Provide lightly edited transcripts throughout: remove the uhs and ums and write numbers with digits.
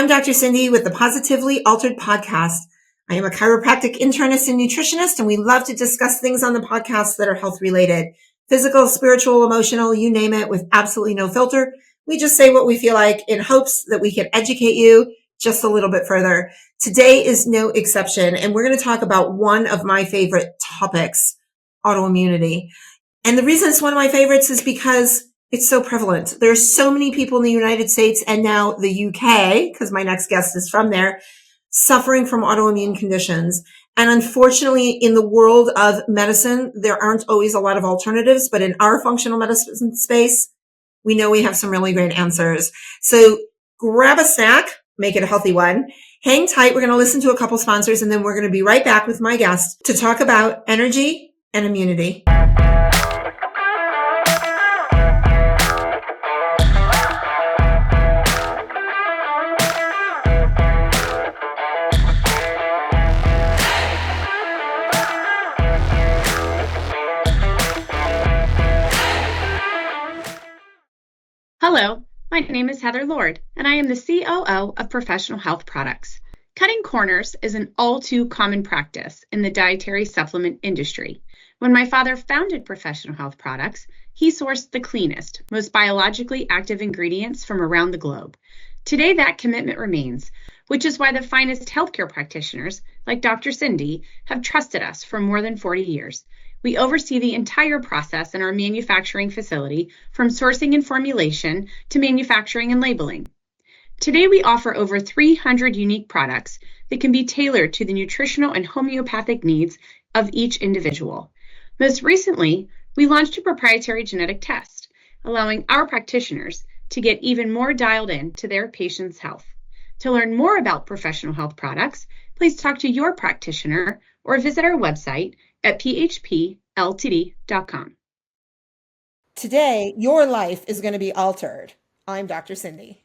I'm Dr. Cindy with the Positively Altered podcast. I am a chiropractic internist and nutritionist, and we love to discuss things on the podcast that are health related. Physical, spiritual, emotional, you name it, with absolutely no filter. We just say what we feel like in hopes that we can educate you just a little bit further. Today is no exception, and we're going to talk about one of my favorite topics, autoimmunity. And the reason it's one of my favorites is because it's so prevalent. There's so many people in the United States and now the UK, because my next guest is from there, suffering from autoimmune conditions. And unfortunately, in the world of medicine, there aren't always a lot of alternatives, but in our functional medicine space, we know we have some really great answers. So grab a snack, make it a healthy one. Hang tight. We're going to listen to a couple sponsors, and then we're going to be right back with my guest to talk about energy and immunity. Hello, my name is Heather Lord, and I am the COO of Professional Health Products. Cutting corners is an all too common practice in the dietary supplement industry. When my father founded Professional Health Products, he sourced the cleanest, most biologically active ingredients from around the globe. Today, that commitment remains, which is why the finest healthcare practitioners, like Dr. Cindy, have trusted us for more than 40 years. We oversee the entire process in our manufacturing facility, from sourcing and formulation to manufacturing and labeling. Today, we offer over 300 unique products that can be tailored to the nutritional and homeopathic needs of each individual. Most recently, we launched a proprietary genetic test, allowing our practitioners to get even more dialed in to their patients' health. To learn more about Professional Health Products, please talk to your practitioner or visit our website at phpltd.com. Today, your life is going to be altered. I'm Dr. Cindy.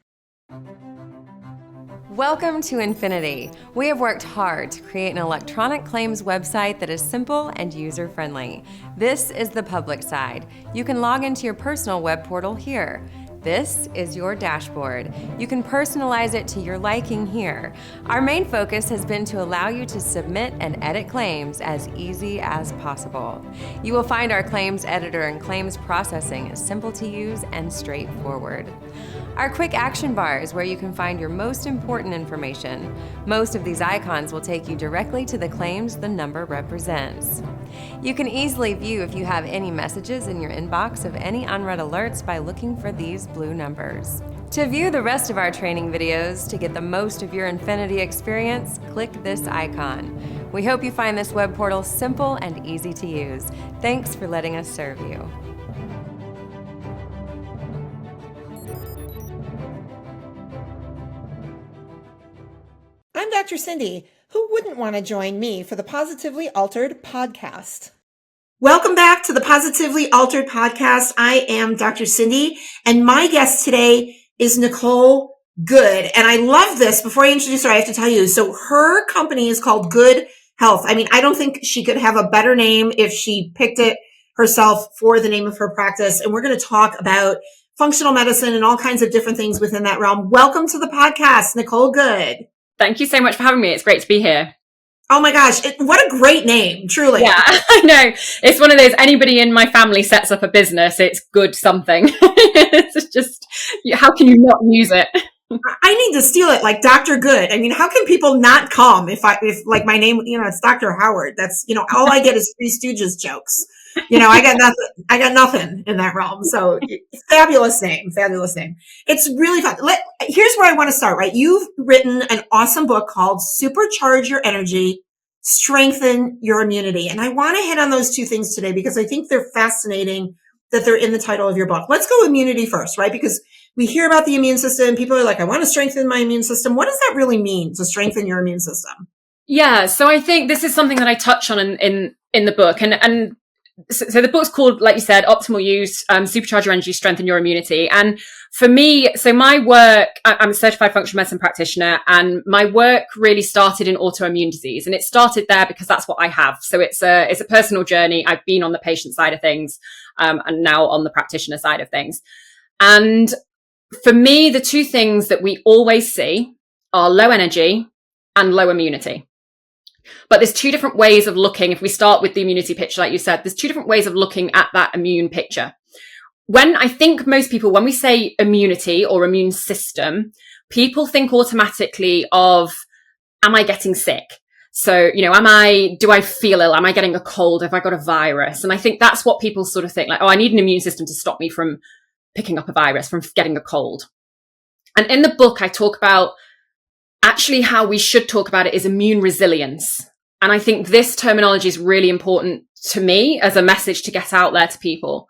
Welcome to Infinity. We have worked hard to create an electronic claims website that is simple and user-friendly. This is the public side. You can log into your personal web portal here. This is your dashboard. You can personalize it to your liking here. Our main focus has been to allow you to submit and edit claims as easy as possible. You will find our claims editor and claims processing is simple to use and straightforward. Our quick action bar is where you can find your most important information. Most of these icons will take you directly to the claims the number represents. You can easily view if you have any messages in your inbox of any unread alerts by looking for these blue numbers. To view the rest of our training videos to get the most of your Infinity experience, click this icon. We hope you find this web portal simple and easy to use. Thanks for letting us serve you. I'm Dr. Cindy. Who wouldn't want to join me for the Positively Altered podcast? Welcome back to the Positively Altered podcast. I am Dr. Cindy, and my guest today is Nicole Goode. And I love this. Before I introduce her, I have to tell you, so her company is called Goode Health. I mean, I don't think she could have a better name if she picked it herself for the name of her practice. And we're going to talk about functional medicine and all kinds of different things within that realm. Welcome to the podcast, Nicole Goode. Thank you so much for having me. It's great to be here. Oh my gosh, what a great name, truly. Yeah, I know. It's one of those, anybody in my family sets up a business, it's good something. It's just, how can you not use it? I need to steal it like Dr. Goode. I mean, how can people not come if like my name, it's Dr. Howard. That's, all I get is Three Stooges jokes. I got nothing in that realm. So fabulous name. It's really fun. Here's where I want to start, right? You've written an awesome book called Supercharge Your Energy, Strengthen Your Immunity. And I want to hit on those two things today because I think they're fascinating that they're in the title of your book. Let's go immunity first, right? Because we hear about the immune system. People are like, I want to strengthen my immune system. What does that really mean to strengthen your immune system? Yeah. So I think this is something that I touch on in the book. And so the book's called, like you said, Optimal Use, Supercharge Your Energy, Strengthen Your Immunity. And for me, so my work, I'm a certified functional medicine practitioner, and my work really started in autoimmune disease. And it started there because that's what I have. So it's a personal journey. I've been on the patient side of things, and now on the practitioner side of things. And for me, the two things that we always see are low energy and low immunity. But there's two different ways of looking. If we start with the immunity picture, like you said, there's two different ways of looking at that immune picture. When I think most people, when we say immunity or immune system, people think automatically of, am I getting sick? So, do I feel ill? Am I getting a cold? Have I got a virus? And I think that's what people sort of think, like, oh, I need an immune system to stop me from picking up a virus, from getting a cold. And in the book, I talk about actually how we should talk about it is immune resilience. And I think this terminology is really important to me as a message to get out there to people,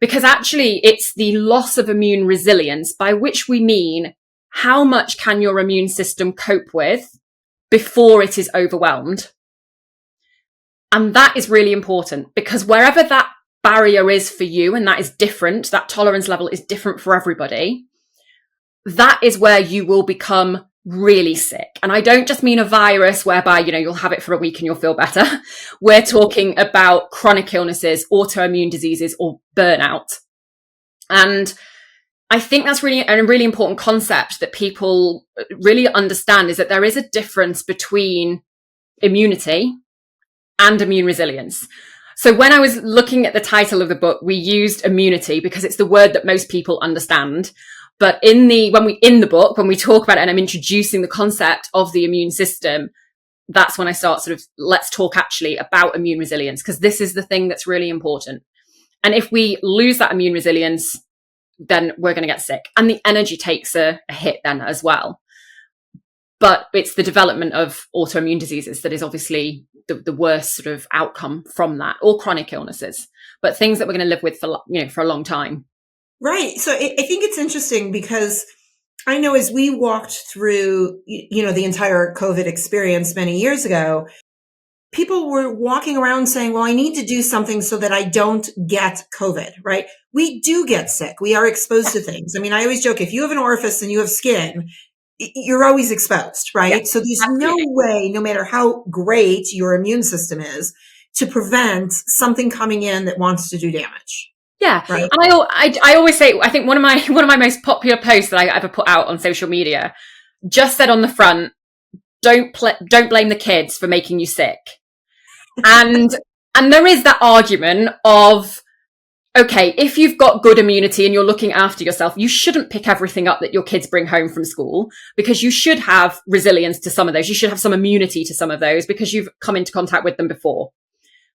because actually it's the loss of immune resilience, by which we mean how much can your immune system cope with before it is overwhelmed. And that is really important, because wherever that barrier is for you, and that is different, that tolerance level is different for everybody, that is where you will become really sick. And I don't just mean a virus whereby, you'll have it for a week and you'll feel better. We're talking about chronic illnesses, autoimmune diseases, or burnout. And I think that's really a really important concept that people really understand, is that there is a difference between immunity and immune resilience. So when I was looking at the title of the book, we used immunity because it's the word that most people understand. But in the book, when we talk about it and I'm introducing the concept of the immune system, that's when I start sort of, let's talk actually about immune resilience, because this is the thing that's really important. And if we lose that immune resilience, then we're going to get sick. And the energy takes a hit then as well. But it's the development of autoimmune diseases that is obviously the worst sort of outcome from that, or chronic illnesses, but things that we're going to live with for a long time. Right. So I think it's interesting, because I know as we walked through, the entire COVID experience many years ago, people were walking around saying, well, I need to do something so that I don't get COVID, right? We do get sick. We are exposed to things. I mean, I always joke, if you have an orifice and you have skin, you're always exposed, right? Yeah, so there's absolutely no way, no matter how great your immune system is, to prevent something coming in that wants to do damage. Yeah. Right. And I always say, I think one of my most popular posts that I ever put out on social media just said on the front, don't blame the kids for making you sick. And there is that argument of, okay, if you've got good immunity and you're looking after yourself, you shouldn't pick everything up that your kids bring home from school, because you should have resilience to some of those. You should have some immunity to some of those because you've come into contact with them before.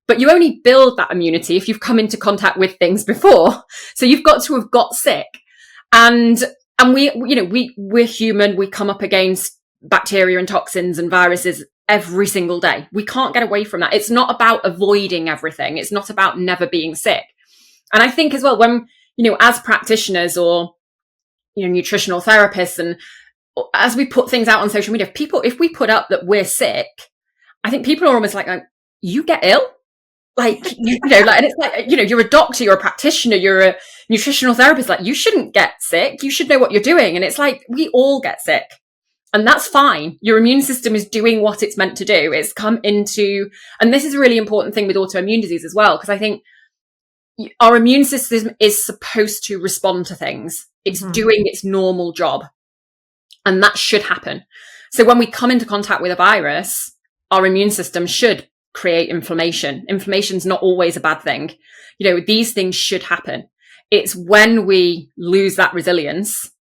But you only build that immunity if you've come into contact with things before. So you've got to have got sick. And we're human. We come up against bacteria and toxins and viruses every single day. We can't get away from that. It's not about avoiding everything. It's not about never being sick. And I think as well, when, as practitioners or, nutritional therapists, and as we put things out on social media, if we put up that we're sick, I think people are almost like, you get ill? And it's like, you're a doctor, you're a practitioner, you're a nutritional therapist, like, you shouldn't get sick. You should know what you're doing. And it's like, we all get sick. And that's fine. Your immune system is doing what it's meant to do. It's come into, and this is a really important thing with autoimmune disease as well, because I think our immune system is supposed to respond to things. It's doing its normal job. And that should happen. So when we come into contact with a virus, our immune system should create inflammation. Inflammation's not always a bad thing. These things should happen. It's when we lose that resilience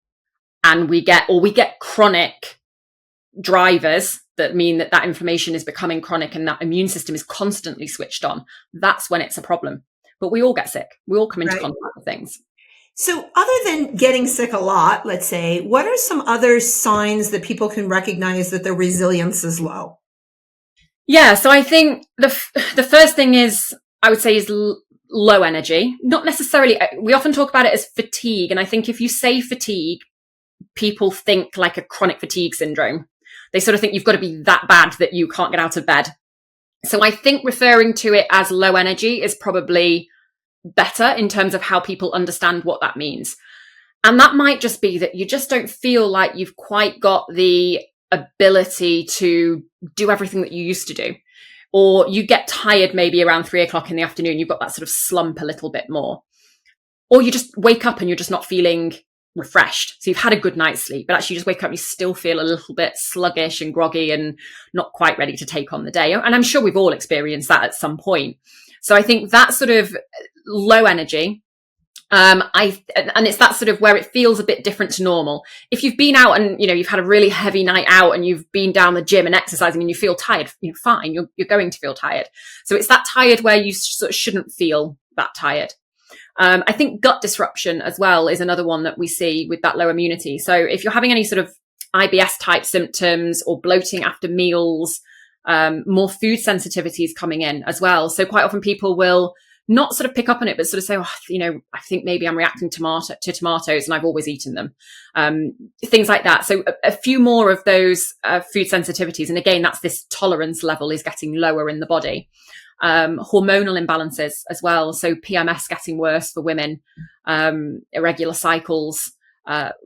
and we get chronic drivers that mean that inflammation is becoming chronic and that immune system is constantly switched on. That's when it's a problem. But we all get sick. We all come into contact with things. So other than getting sick a lot, let's say, what are some other signs that people can recognize that their resilience is low? Yeah, so I think the first thing is, I would say, is low energy. Not necessarily, we often talk about it as fatigue. And I think if you say fatigue, people think like a chronic fatigue syndrome. They sort of think you've got to be that bad that you can't get out of bed. So I think referring to it as low energy is probably better in terms of how people understand what that means. And that might just be that you just don't feel like you've quite got the ability to do everything that you used to do. Or you get tired maybe around 3:00 in the afternoon, you've got that sort of slump a little bit more. Or you just wake up and you're just not feeling refreshed. So you've had a good night's sleep, but actually you just wake up, you still feel a little bit sluggish and groggy and not quite ready to take on the day. And I'm sure we've all experienced that at some point. So I think that sort of low energy, and it's that sort of where it feels a bit different to normal. If you've been out and, you've had a really heavy night out and you've been down the gym and exercising and you feel tired, fine, you're going to feel tired. So it's that tired where you sort of shouldn't feel that tired. I think gut disruption as well is another one that we see with that low immunity. So if you're having any sort of IBS type symptoms or bloating after meals, more food sensitivities coming in as well. So quite often people will not sort of pick up on it, but sort of say, I think maybe I'm reacting to tomatoes and I've always eaten them. Things like that. So a few more of those food sensitivities. And again, that's this tolerance level is getting lower in the body. Hormonal imbalances as well. So PMS getting worse for women, irregular cycles,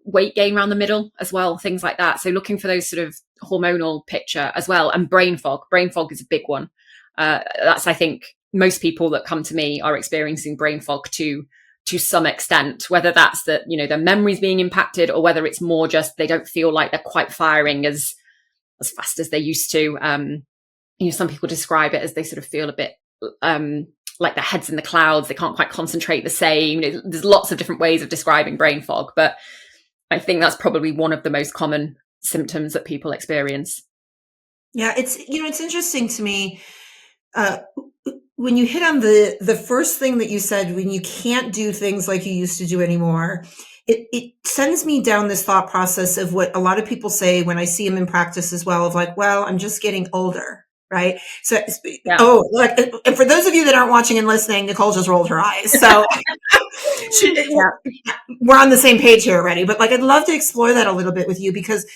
weight gain around the middle as well, things like that. So looking for those sort of hormonal picture as well. And brain fog. Brain fog is a big one. That's, I think, most people that come to me are experiencing brain fog to some extent, whether that's that, their memory's being impacted or whether it's more just they don't feel like they're quite firing as fast as they used to. Some people describe it as they sort of feel a bit like their head's in the clouds. They can't quite concentrate the same. There's lots of different ways of describing brain fog, but I think that's probably one of the most common symptoms that people experience. Yeah, it's interesting to me when you hit on the first thing that you said, when you can't do things like you used to do anymore. It sends me down this thought process of what a lot of people say when I see them in practice as well, of like, well, I'm just getting older. Right. So, yeah. And for those of you that aren't watching and listening, Nicole just rolled her eyes. So we're on the same page here already. But I'd love to explore that a little bit with you, because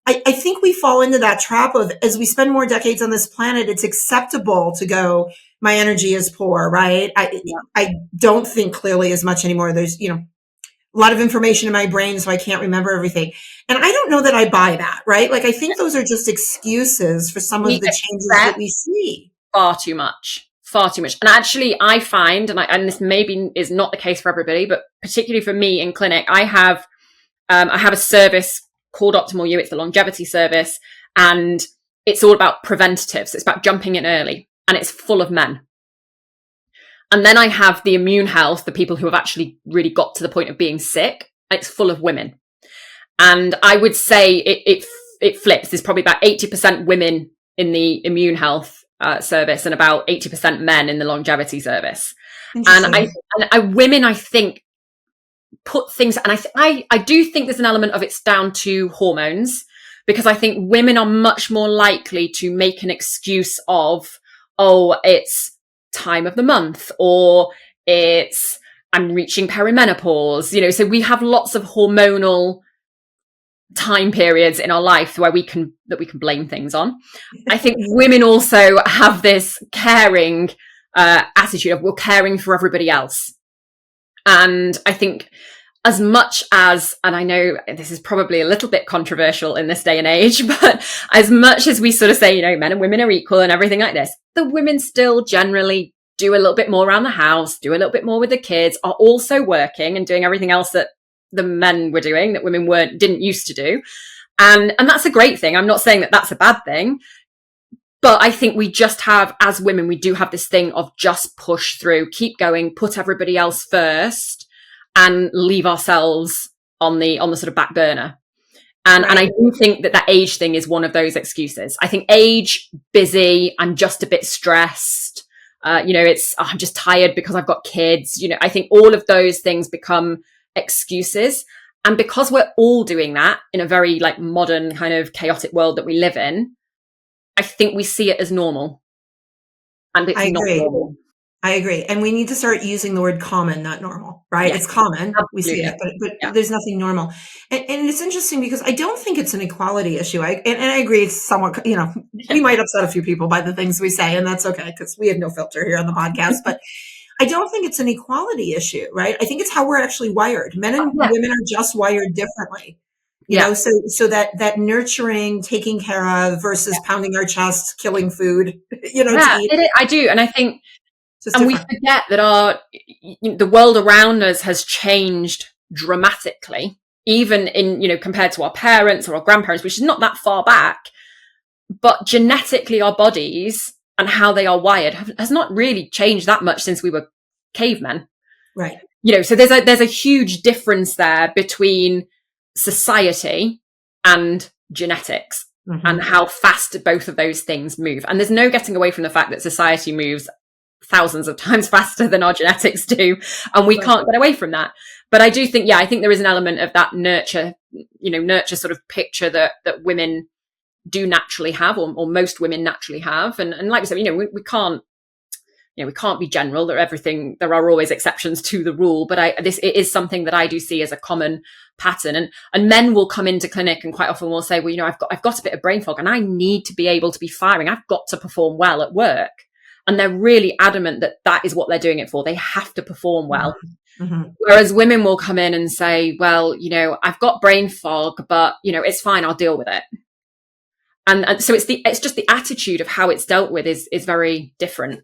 I think we fall into that trap of, as we spend more decades on this planet, it's acceptable to go, my energy is poor. Right. I don't think clearly as much anymore. There's, a lot of information in my brain, so I can't remember everything. And I don't know that I buy that, right? I think those are just excuses for some of the changes that we see. Far too much. And actually, I find, and this maybe is not the case for everybody, but particularly for me in clinic, I have a service called Optimal You. It's the longevity service, and it's all about preventatives. It's about jumping in early, and it's full of men. And then I have the immune health, the people who have actually really got to the point of being sick. It's full of women. And I would say it flips. There's probably about 80% women in the immune health service and about 80% men in the longevity service. And women, I think, put things, and I do think there's an element of it's down to hormones, because I think women are much more likely to make an excuse of, it's time of the month, or it's I'm reaching perimenopause, so we have lots of hormonal time periods in our life where we can blame things on. I think women also have this caring attitude of we're caring for everybody else. And I think as much as, and I know this is probably a little bit controversial in this day and age, but as much as we sort of say, men and women are equal and everything like this, the women still generally do a little bit more around the house, do a little bit more with the kids, are also working and doing everything else that the men were doing that women didn't used to do. And that's a great thing. I'm not saying that that's a bad thing, but I think we just have, as women, we do have this thing of just push through, keep going, put everybody else first, and leave ourselves on the sort of back burner. And I do think that age thing is one of those excuses. I think age, busy, I'm just a bit stressed. It's I'm just tired because I've got kids. I think all of those things become excuses. And because we're all doing that in a very modern kind of chaotic world that we live in, I think we see it as normal. And it's not normal. I agree. And we need to start using the word common, not normal, right? Yeah, it's common. Absolutely. We see it, but there's nothing normal. And it's interesting because I don't think it's an equality issue. And I agree. It's somewhat, we might upset a few people by the things we say, and that's okay because we have no filter here on the podcast, but I don't think it's an equality issue, right? I think it's how we're actually wired. Men and women are just wired differently. You know, so that nurturing, taking care of versus pounding our chest, killing food, to eat. I do. And I think, and we forget that the world around us has changed dramatically even in, compared to our parents or our grandparents, which is not that far back, but genetically our bodies and how they are wired has not really changed that much since we were cavemen. Right. So there's a huge difference there between society and genetics, and how fast both of those things move. And there's no getting away from the fact that society moves thousands of times faster than our genetics do, and we can't get away from that. But I do think, I think there is an element of that nurture sort of picture that women do naturally have, or most women naturally have. And like I said, we can't be general. There are always exceptions to the rule, but it is something that I do see as a common pattern. And men will come into clinic and quite often will say, well, I've got a bit of brain fog and I need to be able to be firing. I've got to perform well at work. And they're really adamant that is what they're doing it for. They have to perform well. Whereas women will come in and say, well, I've got brain fog, but it's fine. I'll deal with it. And so it's just the attitude of how it's dealt with is very different.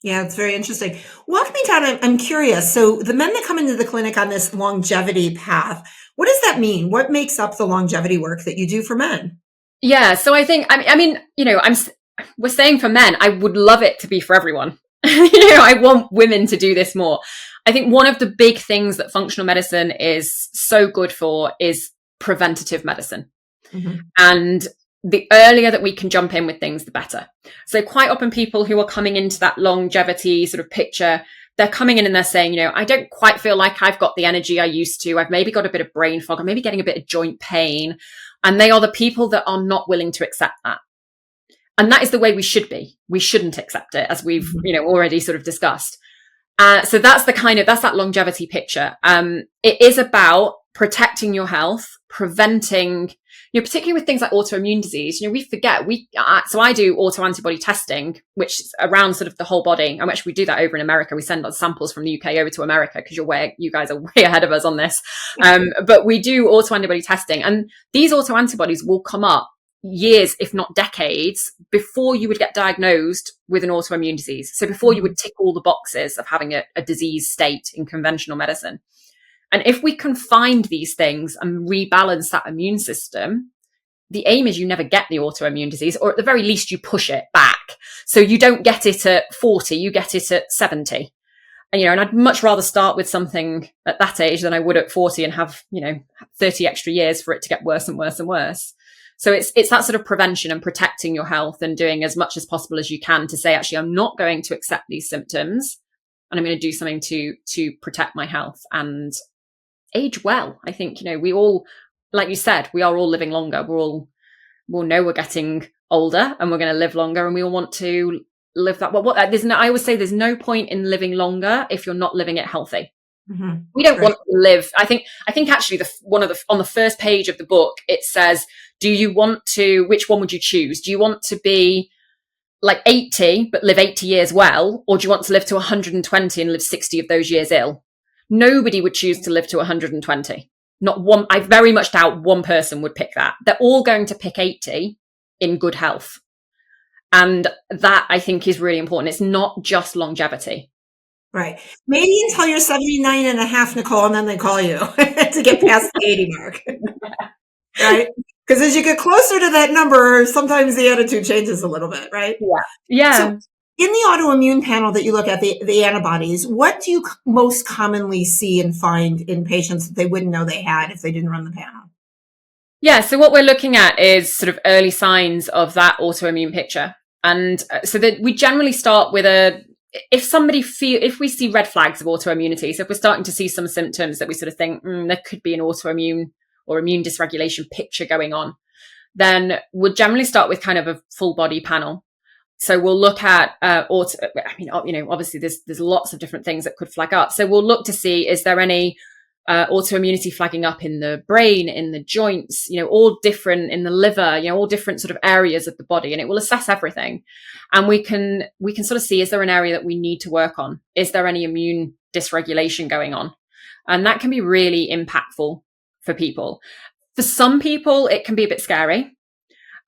Yeah, it's very interesting. Walk me down. I'm curious. So the men that come into the clinic on this longevity path, what does that mean? What makes up the longevity work that you do for men? Yeah. So I think, we're saying for men, I would love it to be for everyone. I want women to do this more. I think one of the big things that functional medicine is so good for is preventative medicine. And the earlier that we can jump in with things, the better. So quite often people who are coming into that longevity sort of picture, they're coming in and they're saying, I don't quite feel like I've got the energy I used to. I've maybe got a bit of brain fog. I'm maybe getting a bit of joint pain. And they are the people that are not willing to accept that. And that is the way we should be. We shouldn't accept it, as we've, already sort of discussed. So that's that longevity picture. It is about protecting your health, preventing, particularly with things like autoimmune disease. We forget so I do autoantibody testing, which is around sort of the whole body. And actually we do that over in America. We send samples from the UK over to America because you guys are way ahead of us on this. But we do autoantibody testing, and these autoantibodies will come up years, if not decades, before you would get diagnosed with an autoimmune disease. So before you would tick all the boxes of having a disease state in conventional medicine. And if we can find these things and rebalance that immune system, the aim is you never get the autoimmune disease, or at the very least you push it back. So you don't get it at 40, you get it at 70. And I'd much rather start with something at that age than I would at 40 and have, 30 extra years for it to get worse and worse and worse. So it's that sort of prevention and protecting your health and doing as much as possible as you can to say, actually, I'm not going to accept these symptoms and I'm going to do something to protect my health and age well. I think, we all, like you said, we are all living longer. We'll know we're getting older and we're going to live longer, and we all want to live that. Well, I always say there's no point in living longer if you're not living it healthy. We don't want to live. I think actually on the first page of the book, it says, which one would you choose? Do you want to be like 80, but live 80 years well? Or do you want to live to 120 and live 60 of those years ill? Nobody would choose to live to 120. Not one. I very much doubt one person would pick that. They're all going to pick 80 in good health. And that, I think, is really important. It's not just longevity. Right. Maybe until you're 79 and a half, Nicole, and then they call you to get past the 80 mark. Right? Because as you get closer to that number, sometimes the attitude changes a little bit, right? Yeah. So in the autoimmune panel that you look at, the antibodies, what do you most commonly see and find in patients that they wouldn't know they had if they didn't run the panel? Yeah. So what we're looking at is sort of early signs of that autoimmune picture. And so that we generally start with if we see red flags of autoimmunity, so if we're starting to see some symptoms that we sort of think there could be an autoimmune or immune dysregulation picture going on, then we'll generally start with kind of a full body panel. So we'll look at obviously there's lots of different things that could flag up. So we'll look to see, is there any autoimmunity flagging up in the brain, in the joints, all different, in the liver, all different sort of areas of the body, and it will assess everything. And we can sort of see, is there an area that we need to work on? Is there any immune dysregulation going on? And that can be really impactful for people. For some people, it can be a bit scary.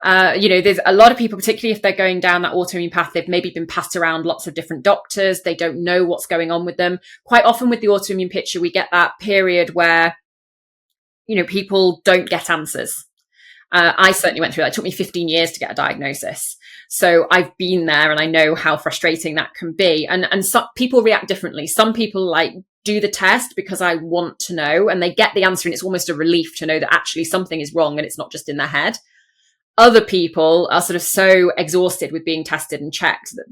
There's a lot of people, particularly if they're going down that autoimmune path, they've maybe been passed around lots of different doctors. They don't know what's going on with them. Quite often with the autoimmune picture, we get that period where people don't get answers. I certainly went through that. It took me 15 years to get a diagnosis. So I've been there and I know how frustrating that can be. And some people react differently. Some people do the test because I want to know, and they get the answer and it's almost a relief to know that actually something is wrong and it's not just in their head. Other people are sort of so exhausted with being tested and checked that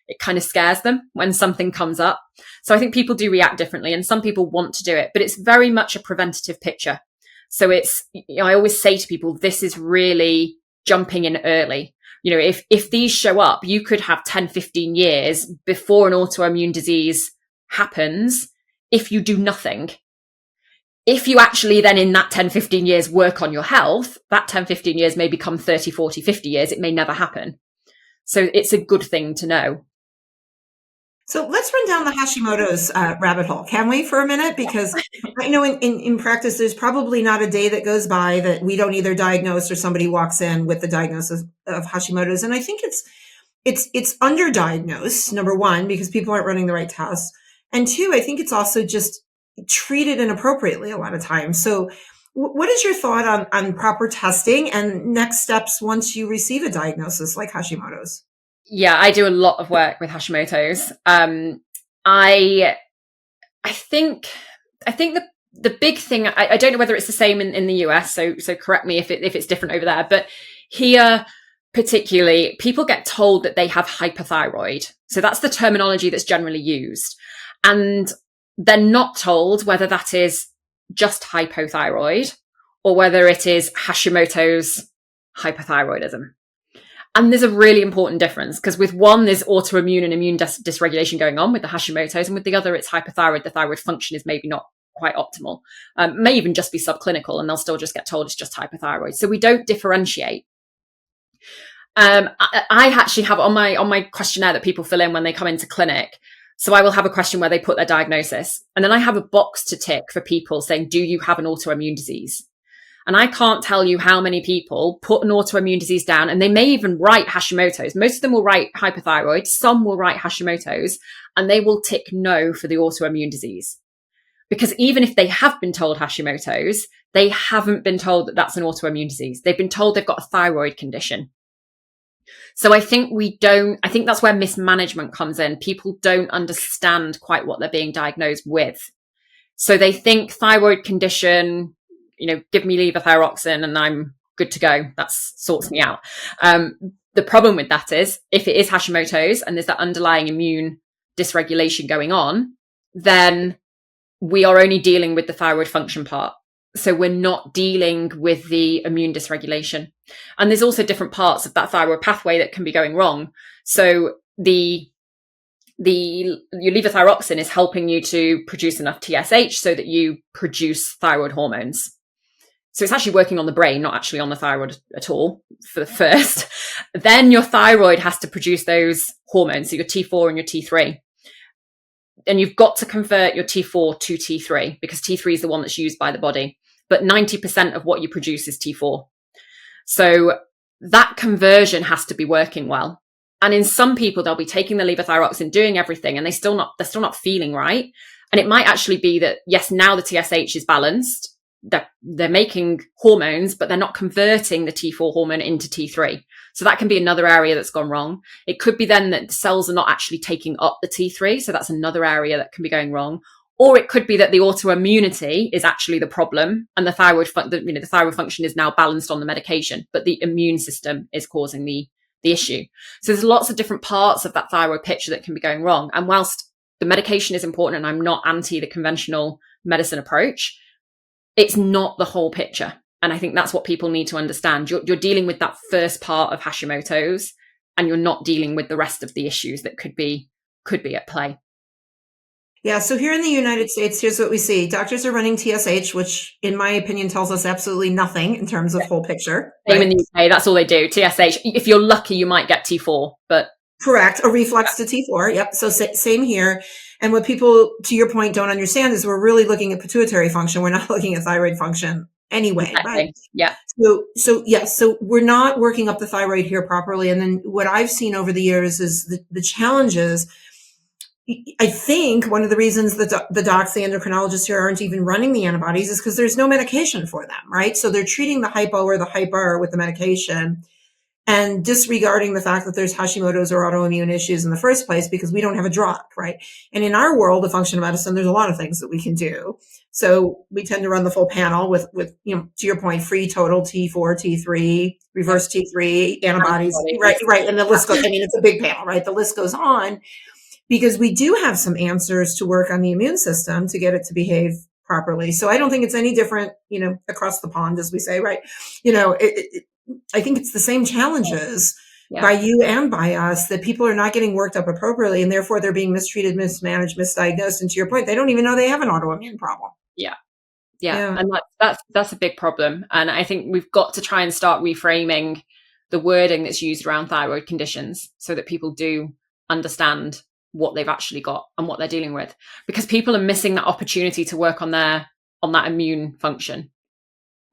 it kind of scares them when something comes up. So I think people do react differently, and some people want to do it, but it's very much a preventative picture. So I always say to people, this is really jumping in early. If these show up, you could have 10, 15 years before an autoimmune disease happens if you do nothing. If you actually then in that 10, 15 years work on your health, that 10, 15 years may become 30, 40, 50 years. It may never happen. So it's a good thing to know. So let's run down the Hashimoto's rabbit hole, can we, for a minute? Because I know in practice, there's probably not a day that goes by that we don't either diagnose or somebody walks in with the diagnosis of Hashimoto's. And I think it's underdiagnosed, number one, because people aren't running the right tests. And two, I think it's also just treated inappropriately a lot of times. So what is your thought on proper testing and next steps once you receive a diagnosis like Hashimoto's? Yeah, I do a lot of work with Hashimoto's. I think the big thing, I don't know whether it's the same in the US, so correct me if it's different over there, but here particularly, people get told that they have hypothyroid. So that's the terminology that's generally used. And they're not told whether that is just hypothyroid or whether it is Hashimoto's hypothyroidism. And there's a really important difference, because with one, there's autoimmune and immune dysregulation going on with the Hashimoto's, and with the other, it's hypothyroid. The thyroid function is maybe not quite optimal, may even just be subclinical, and they'll still just get told it's just hypothyroid. So we don't differentiate. I actually have on my questionnaire that people fill in when they come into clinic. So I will have a question where they put their diagnosis, and then I have a box to tick for people saying, do you have an autoimmune disease? And I can't tell you how many people put an autoimmune disease down, and they may even write Hashimoto's. Most of them will write hypothyroid. Some will write Hashimoto's, and they will tick no for the autoimmune disease. Because even if they have been told Hashimoto's, they haven't been told that that's an autoimmune disease. They've been told they've got a thyroid condition. So I think that's where mismanagement comes in. People don't understand quite what they're being diagnosed with. So they think thyroid condition, give me levothyroxine and I'm good to go. That sorts me out. The problem with that is if it is Hashimoto's and there's that underlying immune dysregulation going on, then we are only dealing with the thyroid function part. So we're not dealing with the immune dysregulation. And there's also different parts of that thyroid pathway that can be going wrong. So your levothyroxine is helping you to produce enough TSH so that you produce thyroid hormones. So it's actually working on the brain, not actually on the thyroid at all, for the first. Then your thyroid has to produce those hormones, so your T4 and your T3. And you've got to convert your T4 to T3, because T3 is the one that's used by the body. But 90% of what you produce is T4. So that conversion has to be working well. And in some people, they'll be taking the levothyroxine, doing everything, and they're still not feeling right. And it might actually be that, yes, now the TSH is balanced. They're making hormones, but they're not converting the T4 hormone into T3. So that can be another area that's gone wrong. It could be then that the cells are not actually taking up the T3. So that's another area that can be going wrong. Or it could be that the autoimmunity is actually the problem, and the thyroid function is now balanced on the medication, but the immune system is causing the issue. So there's lots of different parts of that thyroid picture that can be going wrong. And whilst the medication is important, and I'm not anti the conventional medicine approach, it's not the whole picture. And I think that's what people need to understand. You're dealing with that first part of Hashimoto's, and you're not dealing with the rest of the issues that could be at play. Yeah. So here in the United States, here's what we see. Doctors are running TSH, which in my opinion tells us absolutely nothing in terms of whole picture. Same in the UK, that's all they do. TSH. If you're lucky, you might get T4, but. Correct. A reflex to T4. Yep. So same here. And what people, to your point, don't understand is we're really looking at pituitary function. We're not looking at thyroid function anyway, exactly. Right? Yeah. So we're not working up the thyroid here properly. And then what I've seen over the years is the challenges I think one of the reasons that the docs, the endocrinologists here aren't even running the antibodies is because there's no medication for them, right? So they're treating the hypo or the hyper with the medication and disregarding the fact that there's Hashimoto's or autoimmune issues in the first place because we don't have a drug, right? And in our world of functional medicine, there's a lot of things that we can do. So we tend to run the full panel with, to your point, free total T4, T3, reverse T3 antibodies, right. And the list goes, it's a big panel, right? The list goes on because we do have some answers to work on the immune system to get it to behave properly. So I don't think it's any different, across the pond, as we say, right? I think it's the same challenges by you and by us that people are not getting worked up appropriately, and therefore they're being mistreated, mismanaged, misdiagnosed. And to your point, they don't even know they have an autoimmune problem. Yeah. And that's a big problem. And I think we've got to try and start reframing the wording that's used around thyroid conditions so that people do understand what they've actually got and what they're dealing with, because people are missing that opportunity to work on that immune function.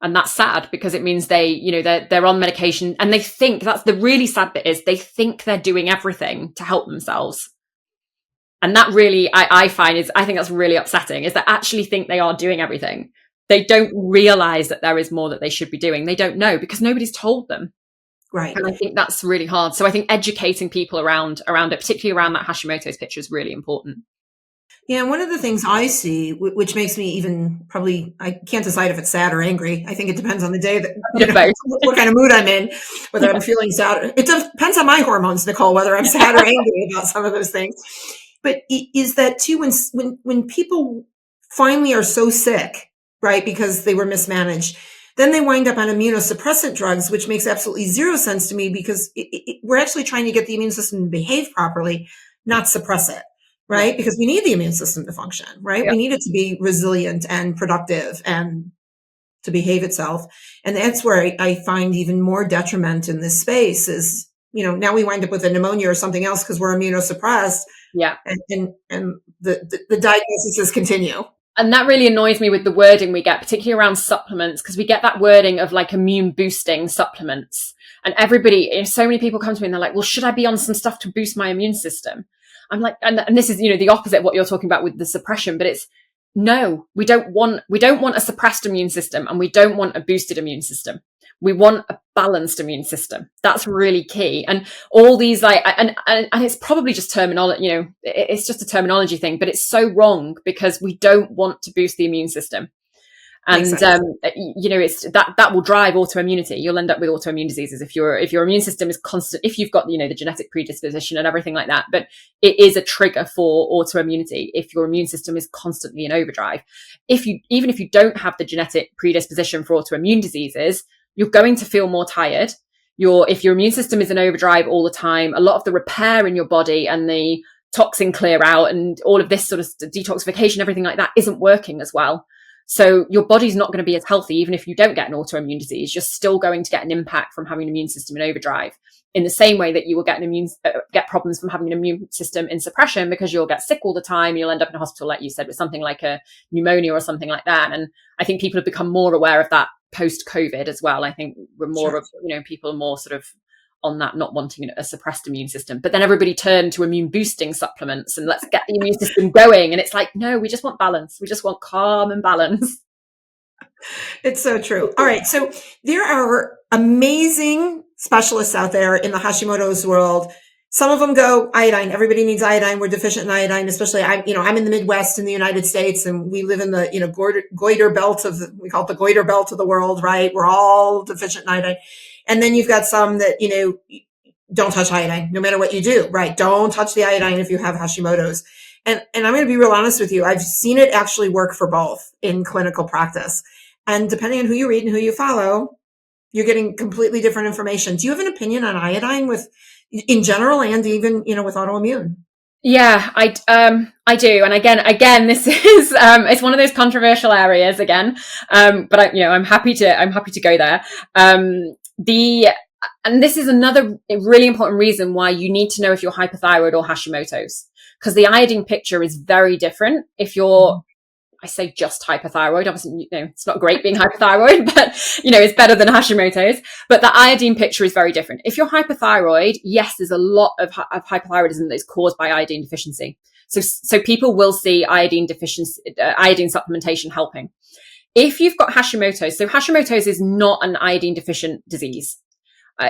And that's sad because it means they're on medication and they think, that's the really sad bit, is they think they're doing everything to help themselves. And that really, I think that's really upsetting, is they actually think they are doing everything. They don't realize that there is more that they should be doing. They don't know because nobody's told them. Right. And I think that's really hard. So I think educating people around it, particularly around that Hashimoto's picture, is really important. Yeah, one of the things I see, which makes me even probably, I can't decide if it's sad or angry. I think it depends on the day what kind of mood I'm in, whether I'm feeling sad. It depends on my hormones, Nicole, whether I'm sad or angry about some of those things. But is that too, when people finally are so sick, right, because they were mismanaged, then they wind up on immunosuppressant drugs, which makes absolutely zero sense to me because we're actually trying to get the immune system to behave properly, not suppress it, right? Because we need the immune system to function, right? We need it to be resilient and productive and to behave itself. And that's where I find even more detriment in this space is, now we wind up with a pneumonia or something else because we're immunosuppressed. Yeah. And the diagnoses continue. And that really annoys me with the wording we get, particularly around supplements, because we get that wording of like immune boosting supplements. And everybody, so many people come to me and they're like, well, should I be on some stuff to boost my immune system? I'm like, and this is, the opposite of what you're talking about with the suppression, but it's no, we don't want a suppressed immune system and we don't want a boosted immune system. We want a balanced immune system. That's really key. And all these and it's probably just terminology, it's just a terminology thing, but it's so wrong because we don't want to boost the immune system. And, it's that will drive autoimmunity. You'll end up with autoimmune diseases if your immune system is constant, if you've got, the genetic predisposition and everything like that. But it is a trigger for autoimmunity if your immune system is constantly in overdrive. Even if you don't have the genetic predisposition for autoimmune diseases, you're going to feel more tired. If your immune system is in overdrive all the time, a lot of the repair in your body and the toxin clear out and all of this sort of detoxification, everything like that isn't working as well. So your body's not going to be as healthy, even if you don't get an autoimmune disease. You're still going to get an impact from having an immune system in overdrive, in the same way that you will get get problems from having an immune system in suppression, because you'll get sick all the time. You'll end up in a hospital, like you said, with something like a pneumonia or something like that. And I think people have become more aware of that post-COVID as well. I think we're more of, people are more sort of on that, not wanting a suppressed immune system. But then everybody turned to immune boosting supplements and let's get the immune system going. And it's like, no, we just want balance. We just want calm and balance. It's so true. All right. So there are amazing specialists out there in the Hashimoto's world. Some of them go iodine. Everybody needs iodine. We're deficient in iodine, especially I'm in the Midwest in the United States, and we live in the, goiter belt we call it the goiter belt of the world, right? We're all deficient in iodine. And then you've got some that, don't touch iodine, no matter what you do, right? Don't touch the iodine if you have Hashimoto's. And I'm going to be real honest with you. I've seen it actually work for both in clinical practice. And depending on who you read and who you follow, you're getting completely different information. Do you have an opinion on iodine in general and even, with autoimmune? Yeah, I do. And again, this is, it's one of those controversial areas again. But I'm happy to go there. And this is another really important reason why you need to know if you're hypothyroid or Hashimoto's, because the iodine picture is very different. If you're, I say just hypothyroid, obviously, it's not great being hypothyroid, but, it's better than Hashimoto's. But the iodine picture is very different. If you're hypothyroid, yes, there's a lot of hypothyroidism that is caused by iodine deficiency. So people will see iodine deficiency, iodine supplementation helping. If you've got Hashimoto's, so Hashimoto's is not an iodine deficient disease.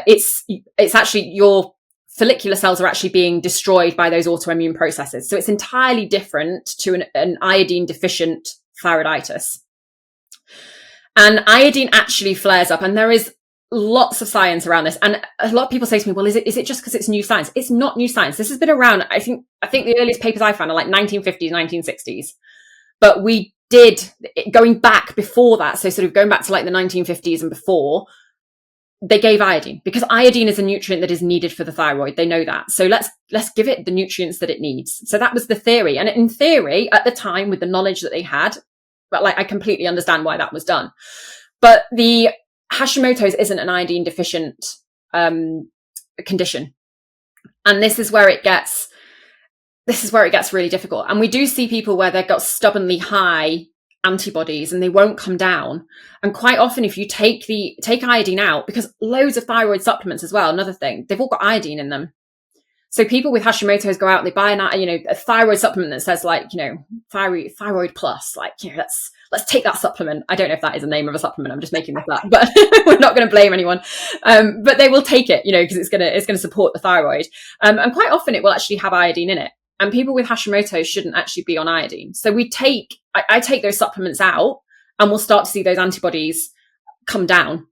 It's actually your follicular cells are actually being destroyed by those autoimmune processes. So it's entirely different to an iodine deficient thyroiditis. And iodine actually flares up, and there is lots of science around this. And a lot of people say to me, well, is it just because it's new science? It's not new science. This has been around. I think the earliest papers I found are like 1950s, 1960s. But we did, going back before that, so sort of going back to like the 1950s and before, they gave iodine because iodine is a nutrient that is needed for the thyroid. They know that. So let's give it the nutrients that it needs. So that was the theory. And in theory, at the time, with the knowledge that they had, but like I completely understand why that was done. But the Hashimoto's isn't an iodine deficient condition. And this is where it gets really difficult. And we do see people where they've got stubbornly high antibodies and they won't come down. And quite often, if you take iodine out, because loads of thyroid supplements as well, another thing, they've all got iodine in them. So people with Hashimoto's go out and they buy a thyroid supplement that says like, thyroid plus, like, let's take that supplement. I don't know if that is the name of a supplement. I'm just making this up, but we're not going to blame anyone. But they will take it, because it's going to support the thyroid. And quite often it will actually have iodine in it. And people with Hashimoto's shouldn't actually be on iodine. So I take those supplements out and we'll start to see those antibodies come down.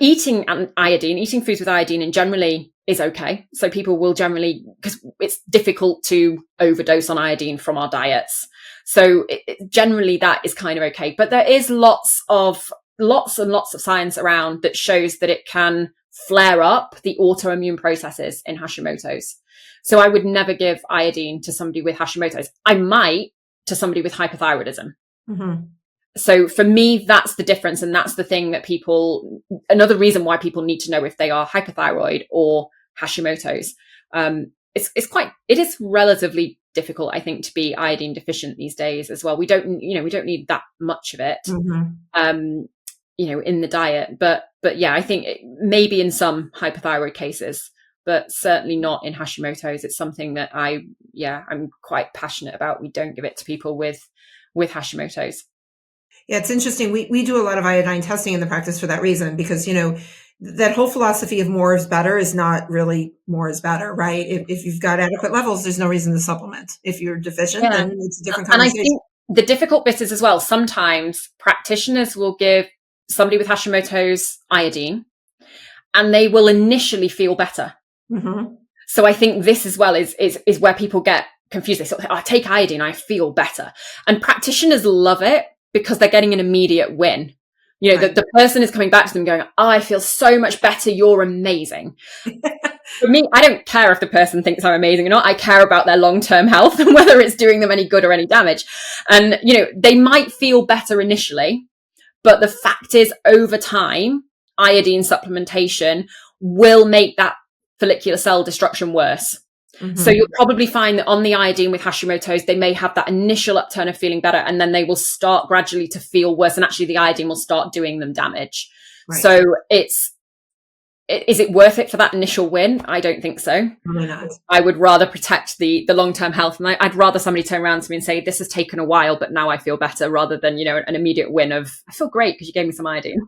Eating foods with iodine and generally is okay. So people will generally, because it's difficult to overdose on iodine from our diets. So generally that is kind of okay. But there is lots and lots of science around that shows that it can flare up the autoimmune processes in Hashimoto's. So I would never give iodine to somebody with Hashimoto's. I might to somebody with hypothyroidism. Mm-hmm. So for me, that's the difference. And that's the thing that another reason why people need to know if they are hypothyroid or Hashimoto's. It is relatively difficult, I think, to be iodine deficient these days as well. We don't need that much of it, mm-hmm. In the diet. But yeah, I think maybe in some hypothyroid cases, but certainly not in Hashimoto's. It's something that I'm quite passionate about. We don't give it to people with Hashimoto's. Yeah, it's interesting. We do a lot of iodine testing in the practice for that reason, because, that whole philosophy of more is better is not really more is better, right? If you've got adequate levels, there's no reason to supplement. If you're deficient, then it's a different conversation. And I think the difficult bit is as well, sometimes practitioners will give somebody with Hashimoto's iodine and they will initially feel better. Mm-hmm. So I think this as well is where people get confused. They sort of think, I take iodine, I feel better. And practitioners love it because they're getting an immediate win. Right. The person is coming back to them going, I feel so much better. You're amazing. For me, I don't care if the person thinks I'm amazing or not. I care about their long-term health and whether it's doing them any good or any damage. And, they might feel better initially, but the fact is over time, iodine supplementation will make that follicular cell destruction worse. Mm-hmm. So you'll probably find that on the iodine with Hashimoto's, they may have that initial upturn of feeling better, and then they will start gradually to feel worse. And actually the iodine will start doing them damage. Right. So is it worth it for that initial win? I don't think so. Probably not. I would rather protect the long-term health. And I'd rather somebody turn around to me and say, this has taken a while, but now I feel better, rather than, an immediate win of, I feel great because you gave me some iodine.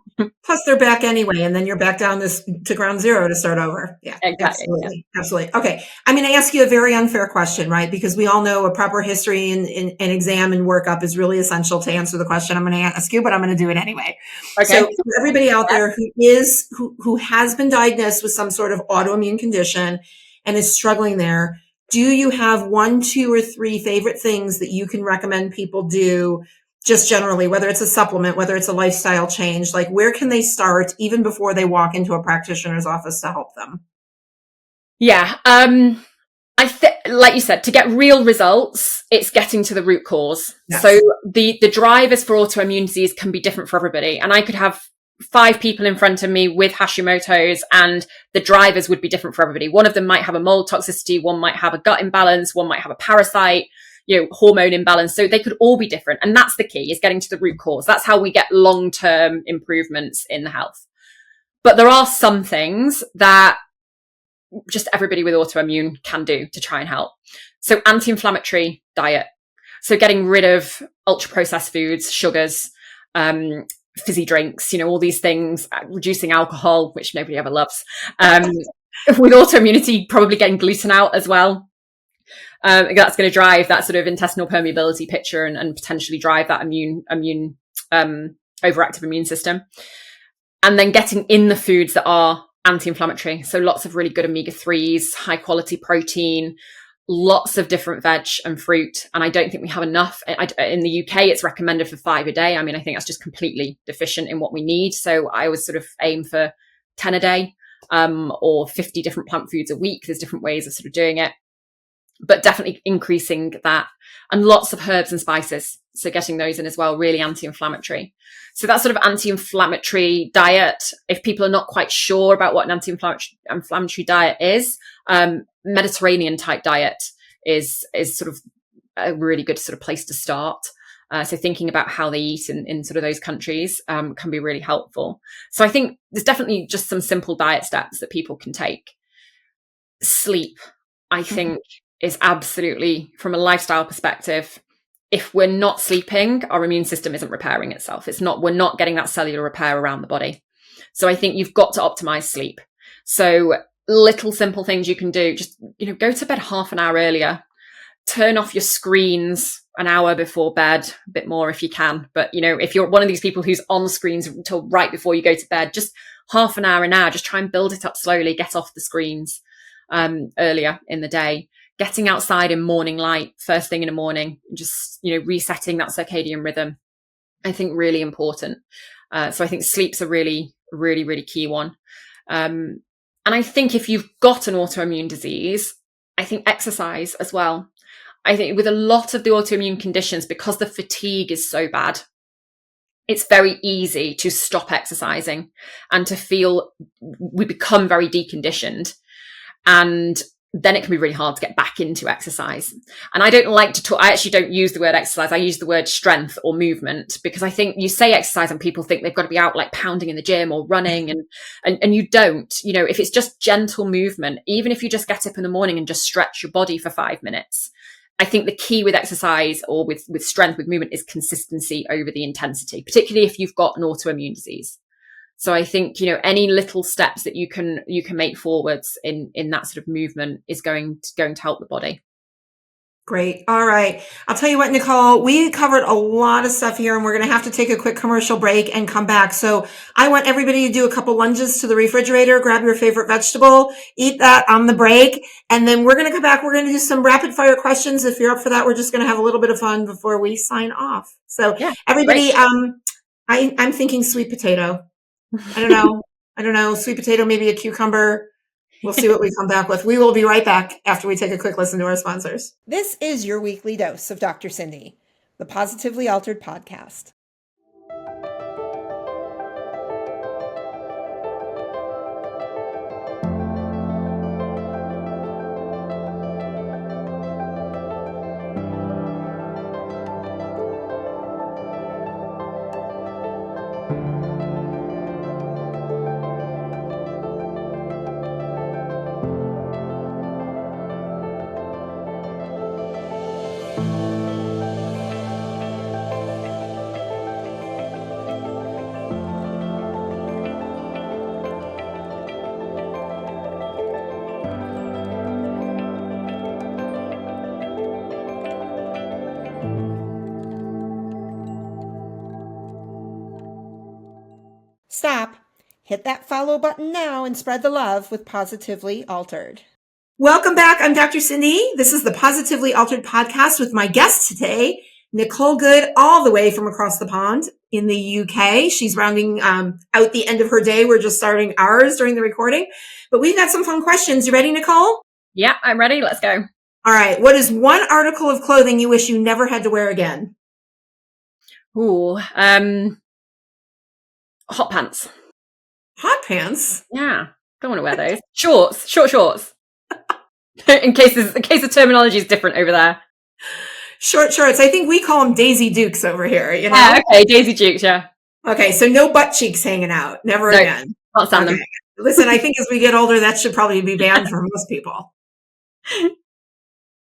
Plus they're back anyway. And then you're back down to ground zero to start over. Yeah, exactly. Absolutely. Yeah. Absolutely. Okay. I'm going to ask you a very unfair question, right? Because we all know a proper history and exam and workup is really essential to answer the question I'm going to ask you, but I'm going to do it anyway. Okay. So for everybody out there who has been diagnosed with some sort of autoimmune condition and is struggling there, do you have 1, 2, or 3 favorite things that you can recommend people do just generally, whether it's a supplement, whether it's a lifestyle change? Like, where can they start even before they walk into a practitioner's office to help them? Yeah. Like you said, to get real results, it's getting to the root cause. Yes. So the drivers for autoimmune disease can be different for everybody. And I could have 5 people in front of me with Hashimoto's and the drivers would be different for everybody. One of them might have a mold toxicity, one might have a gut imbalance, one might have a parasite, hormone imbalance. So they could all be different. And that's the key, is getting to the root cause. That's how we get long-term improvements in the health. But there are some things that just everybody with autoimmune can do to try and help. So anti-inflammatory diet. So getting rid of ultra processed foods, sugars, fizzy drinks, all these things, reducing alcohol, which nobody ever loves. With autoimmunity, probably getting gluten out as well. That's going to drive that sort of intestinal permeability picture and potentially drive that overactive immune system. And then getting in the foods that are anti-inflammatory. So lots of really good omega-3s, high quality protein, lots of different veg and fruit. And I don't think we have enough. In the UK, it's recommended for 5 a day. I mean, I think that's just completely deficient in what we need. So I always sort of aim for 10 a day, or 50 different plant foods a week. There's different ways of sort of doing it, but definitely increasing that, and lots of herbs and spices. So getting those in as well, really anti-inflammatory. So that sort of anti-inflammatory diet, if people are not quite sure about what an anti-inflammatory diet is, Mediterranean type diet is sort of a really good sort of place to start. So thinking about how they eat in sort of those countries can be really helpful. So I think there's definitely just some simple diet steps that people can take. Sleep, I think, is absolutely, from a lifestyle perspective, if we're not sleeping, our immune system isn't repairing itself. We're not getting that cellular repair around the body. So I think you've got to optimize sleep. So little simple things you can do, just, go to bed half an hour earlier, turn off your screens an hour before bed, a bit more if you can. But, if you're one of these people who's on screens until right before you go to bed, just half an hour now, just try and build it up slowly, get off the screens earlier in the day. Getting outside in morning light, first thing in the morning, just, resetting that circadian rhythm, I think really important. So I think sleep's a really, really, really key one. And I think if you've got an autoimmune disease, I think exercise as well. I think with a lot of the autoimmune conditions, because the fatigue is so bad, it's very easy to stop exercising and to feel we become very deconditioned. And then it can be really hard to get back into exercise. And I don't like to talk, I actually don't use the word exercise. I use the word strength or movement, because I think you say exercise and people think they've got to be out like pounding in the gym or running, and you don't. If it's just gentle movement, even if you just get up in the morning and just stretch your body for 5 minutes, I think the key with exercise or with strength, with movement, is consistency over the intensity, particularly if you've got an autoimmune disease. So I think, any little steps that you can make forwards in that sort of movement is going to help the body. Great. All right. I'll tell you what, Nicole, we covered a lot of stuff here, and we're going to have to take a quick commercial break and come back. So I want everybody to do a couple lunges to the refrigerator, grab your favorite vegetable, eat that on the break. And then we're going to come back. We're going to do some rapid fire questions. If you're up for that, we're just going to have a little bit of fun before we sign off. So yeah, everybody, I'm thinking sweet potato. I don't know. Sweet potato, maybe a cucumber. We'll see what we come back with. We will be right back after we take a quick listen to our sponsors. This is your weekly dose of Dr. Cindy, the Positively Altered podcast. Stop. Hit that follow button now and spread the love with Positively Altered. Welcome back. I'm Dr. Cindy. This is the Positively Altered podcast with my guest today, Nicole Goode, all the way from across the pond in the UK. She's rounding out the end of her day. We're just starting ours during the recording, but we've got some fun questions. You ready, Nicole? Yeah, I'm ready. Let's go. All right. What is one article of clothing you wish you never had to wear again? Ooh, hot pants. Hot pants? Yeah, don't want to wear those. Short shorts. in case the terminology is different over there. Short shorts. I think we call them Daisy Dukes over here. Yeah, okay, Daisy Dukes. Yeah. Okay, so no butt cheeks hanging out. Never again. Can't stand them. Listen, I think as we get older, that should probably be banned for most people.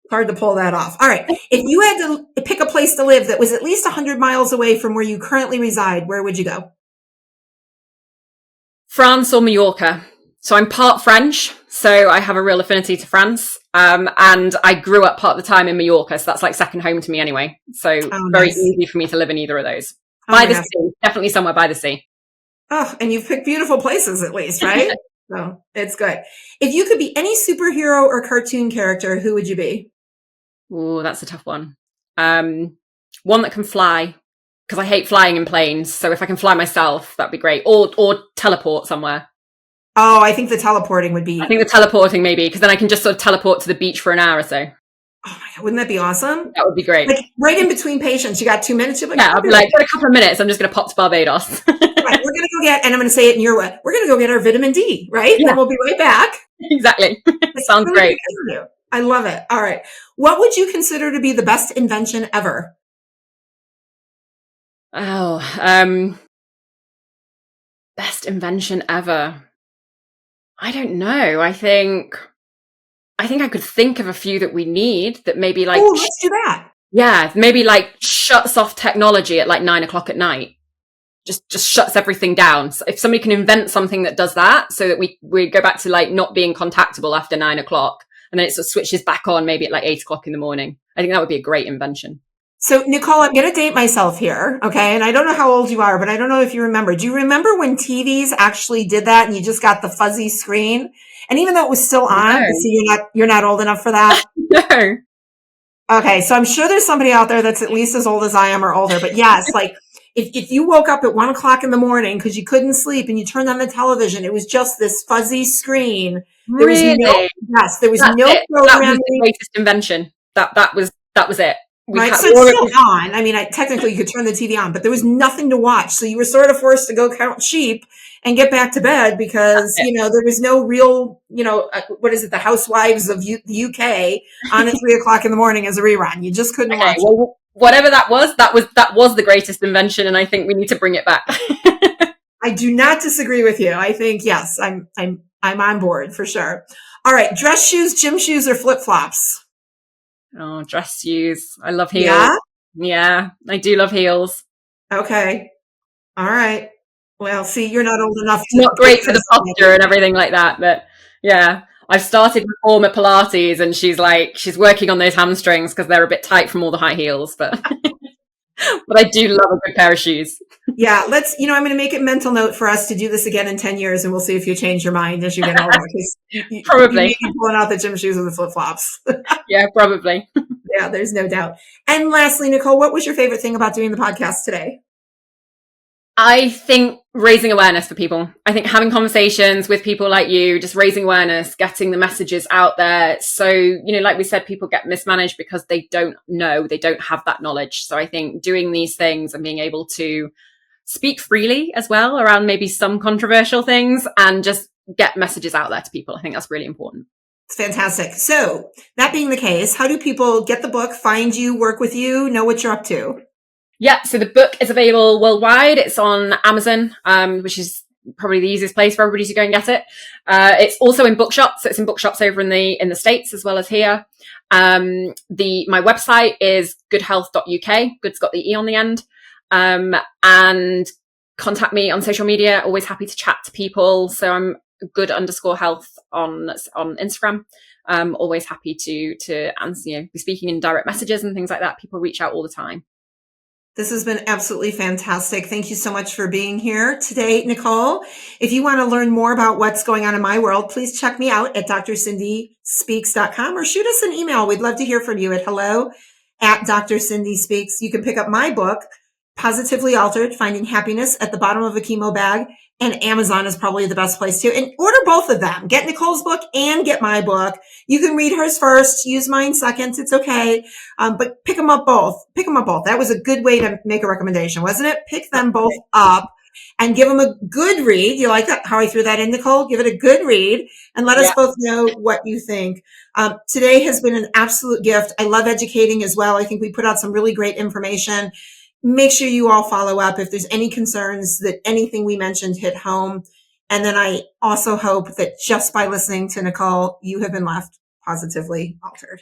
Hard to pull that off. All right. If you had to pick a place to live that was at least 100 miles away from where you currently reside, where would you go? France or Mallorca. So I'm part French, so I have a real affinity to France. And I grew up part of the time in Mallorca, so that's like second home to me anyway. So very easy for me to live in either of those. By the sea, definitely somewhere by the sea. Oh, and you've picked beautiful places at least, right? So it's good. If you could be any superhero or cartoon character, who would you be? Oh, that's a tough one. One that can fly, because I hate flying in planes. So if I can fly myself, that'd be great. Or teleport somewhere. Oh, I think the teleporting would be. I think the teleporting maybe, because then I can just sort of teleport to the beach for an hour or so. Oh my God, wouldn't that be awesome? That would be great. Like right in between patients, you got 2 minutes. You're like, yeah, I'll be like, in a couple of minutes, I'm just going to pop to Barbados. Right, we're going to go get, and I'm going to say it in your way, we're going to go get our vitamin D, right? Yeah. Then we'll be right back. Exactly. Sounds great. I love it. All right. What would you consider to be the best invention ever? Oh, best invention ever. I don't know. I think I could think of a few that we need that maybe like. Oh, let's do that. Yeah, maybe like shuts off technology at like 9 o'clock at night. Just shuts everything down. So if somebody can invent something that does that, so that we go back to like not being contactable after 9 o'clock, and then it sort of switches back on maybe at like 8 o'clock in the morning. I think that would be a great invention. So, Nicole, I'm going to date myself here, okay? And I don't know how old you are, but I don't know if you remember. Do you remember when TVs actually did that and you just got the fuzzy screen? And even though it was still on, No. see, you're not old enough for that? No. Okay, so I'm sure there's somebody out there that's at least as old as I am or older. But yes, like if you woke up at 1 o'clock in the morning because you couldn't sleep and you turned on the television, it was just this fuzzy screen. There was really? There was That's no it. programming. That was the greatest invention. That was it. Right, so it's still on. I mean, technically you could turn the TV on, but there was nothing to watch. So you were sort of forced to go count sheep and get back to bed because, there was no real, what is it? The Housewives of the UK on at 3 o'clock in the morning as a rerun. You just couldn't watch it. Whatever that was the greatest invention. And I think we need to bring it back. I do not disagree with you. I think, yes, I'm on board for sure. All right. Dress shoes, gym shoes, or flip flops? Oh, dress shoes. I love heels. Yeah, I do love heels. Okay. All right. Well, see, you're not old enough to. Not great for the posture and everything like that, but yeah. I've started reformer Pilates and she's working on those hamstrings because they're a bit tight from all the high heels, but but I do love a good pair of shoes. Yeah, I'm going to make a mental note for us to do this again in 10 years and we'll see if you change your mind as you get older. Probably. You may be pulling out the gym shoes and the flip-flops. Yeah, probably. Yeah, there's no doubt. And lastly, Nicole, what was your favorite thing about doing the podcast today? I think raising awareness for people. I think having conversations with people like you, just raising awareness, getting the messages out there. So, like we said, people get mismanaged because they don't know, they don't have that knowledge. So I think doing these things and being able to speak freely as well around maybe some controversial things and just get messages out there to people. I think that's really important. It's fantastic. So that being the case, how do people get the book, find you, work with you, know what you're up to? Yeah, so the book is available worldwide. It's on Amazon, which is probably the easiest place for everybody to go and get it. It's also in bookshops. So it's in bookshops over in the States as well as here. My website is goodhealth.uk. Good's got the E on the end. And contact me on social media. Always happy to chat to people. So I'm good_health on Instagram. Always happy to answer, be speaking in direct messages and things like that. People reach out all the time. This has been absolutely fantastic. Thank you so much for being here today, Nicole. If you want to learn more about what's going on in my world, please check me out at drscindyspeaks.com or shoot us an email. We'd love to hear from you at hello@drscindyspeaks. You can pick up my book, Positively Altered, Finding Happiness at the Bottom of a Chemo Bag. And Amazon is probably the best place to. And order both of them. Get Nicole's book and get my book. You can read hers first, use mine second. It's okay. But pick them up both. Pick them up both. That was a good way to make a recommendation, wasn't it? Pick them both up and give them a good read. You like that? How I threw that in, Nicole? Give it a good read and let us both know what you think. Today has been an absolute gift. I love educating as well. I think we put out some really great information. Make sure you all follow up if there's any concerns that anything we mentioned hit home. And then I also hope that just by listening to Nicole, you have been left positively altered.